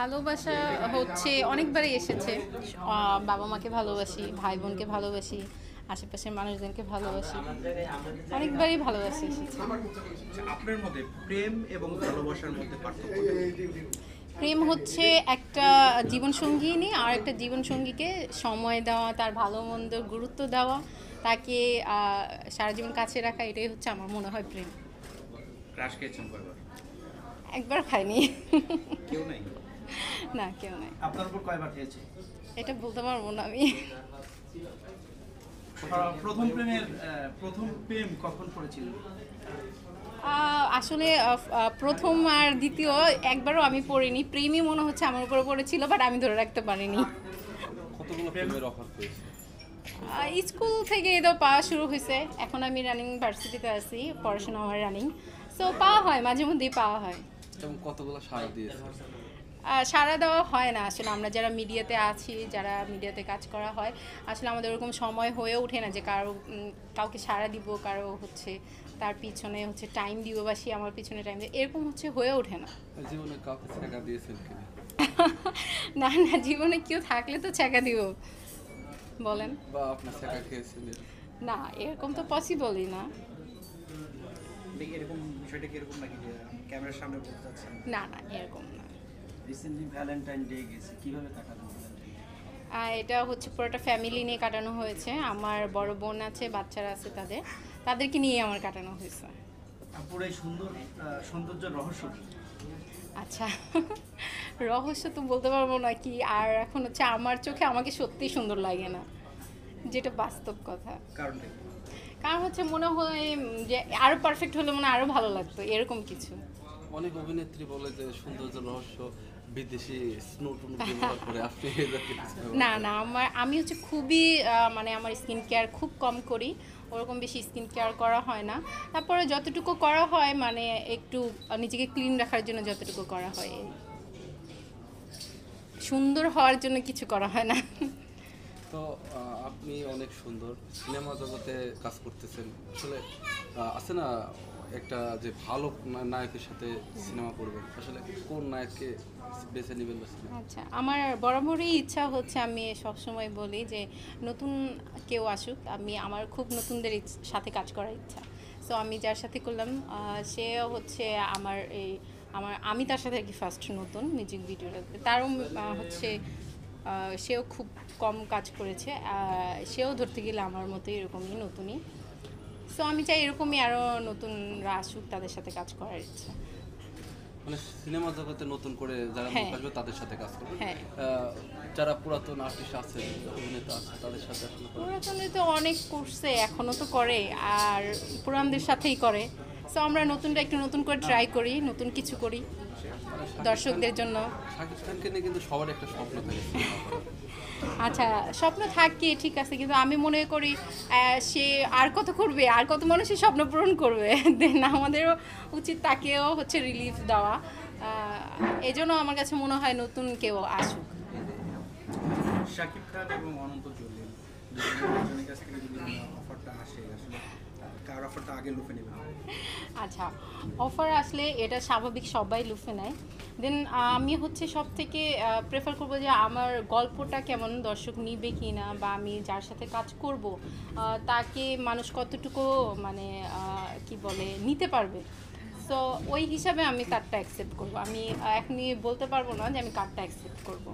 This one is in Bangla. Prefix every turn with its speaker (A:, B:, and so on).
A: ভালোবাসা হচ্ছে অনেকবারই এসেছে। বাবা মাকে ভালোবাসি, ভাই বোনকে ভালোবাসি, আশেপাশের মানুষজনকে ভালোবাসি। অনেকবারই ভালোবাসা এসেছে।
B: আচ্ছা, আপনার মতে প্রেম এবং ভালোবাসার মধ্যে পার্থক্যটা কি?
A: প্রেম হচ্ছে একটা জীবনসঙ্গী নিয়ে আর একটা জীবনসঙ্গীকে সময় দেওয়া, তার ভালো মন্দ গুরুত্ব দেওয়া, তাকে সারা জীবন কাছে রাখা, এটাই হচ্ছে আমার মনে হয় প্রেম।
B: ক্রাশ খেয়েছেন কয়বার?
A: একবার খাইনি।
B: কেউ নাই?
A: না, কেউ নাই।
B: আপনার উপর কয়বার খেয়েছে?
A: এটা বলতে পারবো না আমি।
B: প্রথম প্রেম কখন করেছিল?
A: আসলে প্রথম আর দ্বিতীয় একবারও আমি পড়িনি। প্রেমই মনে হচ্ছে আমার উপরে পড়েছিল, বাট আমি ধরে রাখতে পারিনি।
C: কতগুলো প্রেমের অফার পেয়েছে?
A: স্কুল থেকে এদের পাওয়া শুরু হয়েছে। এখন আমি রানিং ভার্সিটিতে আছি, পড়াশোনা আমার রানিং। সো পাওয়া হয়, মাঝে মধ্যেই পাওয়া হয়।
C: এবং কতগুলো সাড়া দিয়েছে?
A: সাড়া দেওয়া হয় না আসলে। আমরা যারা মিডিয়াতে আছি, যারা মিডিয়াতে কাজ করা হয়, আসলে আমাদের ওরকম সময় হয়ে ওঠে না যে কাউকে সাড়া দিব, কারো হচ্ছে তার পিছনে হচ্ছে টাইম দিব, বা সে আমার পিছনে টাইম দিব, এরকম হচ্ছে হয়ে ওঠে না।
C: জীবনে কাউকে ছেঁকা দিয়েছেন কিনা?
A: না না, জীবনে কেউ থাকলে তো ছেঁকা দিব, বলেন।
C: বা আপনি ছেঁকা খেয়েছেন?
A: না, এরকম তো পসিবলই না।
B: এরকম বিষয়টা কি এরকম নাকি যে ক্যামেরার সামনে বলতে চাচ্ছেন?
A: না না, এরকম না।
B: রিসেন্টলি ভ্যালেন্টাইন ডে গেছে, কিভাবে কাটানো হলো?
A: এটা হচ্ছে পুরোটা ফ্যামিলি নিয়ে কাটানো হয়েছে। আমার বড় বোন আছে, বাচ্চারা আছে, তাদেরকে নিয়ে আমার কাটানো হয়েছে।
B: পুরো এই সৌন্দর্য রহস্য কি?
A: আচ্ছা, রহস্য তো বলতে পারবো না কি। আর এখন হচ্ছে আমার চোখে আমাকে সত্যিই সুন্দর লাগে না, যেটা বাস্তব কথা। কারণ হচ্ছে মনে হয় যে আরো পারফেক্ট হলে মনে হয় আরো ভালো লাগতো, এরকম কিছু।
C: অনেক অভিনেত্রী বলে যে সৌন্দর্য রহস্য বিদেশি স্নো টুন ব্যবহার করে। আপনি
A: না না, আমি হচ্ছে খুবই মানে আমার স্কিন কেয়ার খুব কম করি, ওরকম বেশি স্কিন কেয়ার করা হয় না। তারপরে যতটুকু করা হয় মানে একটু নিজেকে ক্লিন রাখার জন্য যতটুকু করা হয়, সুন্দর হওয়ার জন্য কিছু করা হয় না।
C: তো আপনি অনেক সুন্দর, সিনেমা জগতে কাজ করতেছেন। আসলে আছে না একটা যে ভালো নায়কের সাথে সিনেমা করবেন, আসলে কোন নায়ককে বেছে নেবেন?
A: আচ্ছা, আমার বরাবরই ইচ্ছা হচ্ছে, আমি সবসময় বলি যে নতুন কেউ আসুক, আমার খুব নতুনদের সাথে কাজ করার ইচ্ছা। সো আমি যার সাথে করলাম সে হচ্ছে আমি তার সাথে আর কি ফার্স্ট নতুন মিউজিক ভিডিওটাতে। তারও হচ্ছে সেও খুব কম কাজ করেছে, সেও ধরতে গেলে আমার মতো এরকমই নতুনই। সো আমি চাই এরকমই আরও নতুনরা আসুক, তাদের সাথে কাজ করার ইচ্ছা।
C: মানে সিনেমা জগতে নতুন করে যারা লোক আসবে তাদের সাথে কাজ করবে।
A: হ্যাঁ,
C: যারা পুরাতন আর্টিস্ট আছে, অভিনেতা আছে, তাদের সাথে আসলে
A: পুরাতনে তো অনেক করছে, এখনো তো করে, আর পুরানদের সাথেই করে। সো আমরা নতুনটা একটু নতুন করে ট্রাই করি, নতুন কিছু করি দর্শকদের জন্য।
C: শাকিব খানকে নিয়ে কিন্তু সবার একটা স্বপ্ন থাকে।
A: আচ্ছা, স্বপ্ন থাকে ঠিক আছে, কিন্তু আমি মনে করি সে আর কত করবে, আর কত মানুষের স্বপ্ন পূরণ করবে। দেন আমাদেরও উচিত তাকেও হচ্ছে রিলিফ দেওয়া। এই জন্য আমার কাছে মনে হয় নতুন কেউ আসুক।
B: শাকিব খান এবং অনন্ত জলিল দুজনের কাছ থেকে যদি অফারটা আসে, আসলে কার অফারটা আগে লুফে নেবেন?
A: আচ্ছা, অফার আসলে এটা স্বাভাবিক, সবাই লুফে নেয়। দেন আমি হচ্ছে সব থেকে প্রেফার করবো যে আমার গল্পটা কেমন, দর্শক নিবে কি না, বা আমি যার সাথে কাজ করব তাকে মানুষ কতটুকু মানে কি বলে নিতে পারবে। সো ওই হিসাবে আমি কার্ডটা অ্যাকসেপ্ট করবো। আমি এখনই বলতে পারবো না যে আমি কার্ডটা অ্যাকসেপ্ট করবো।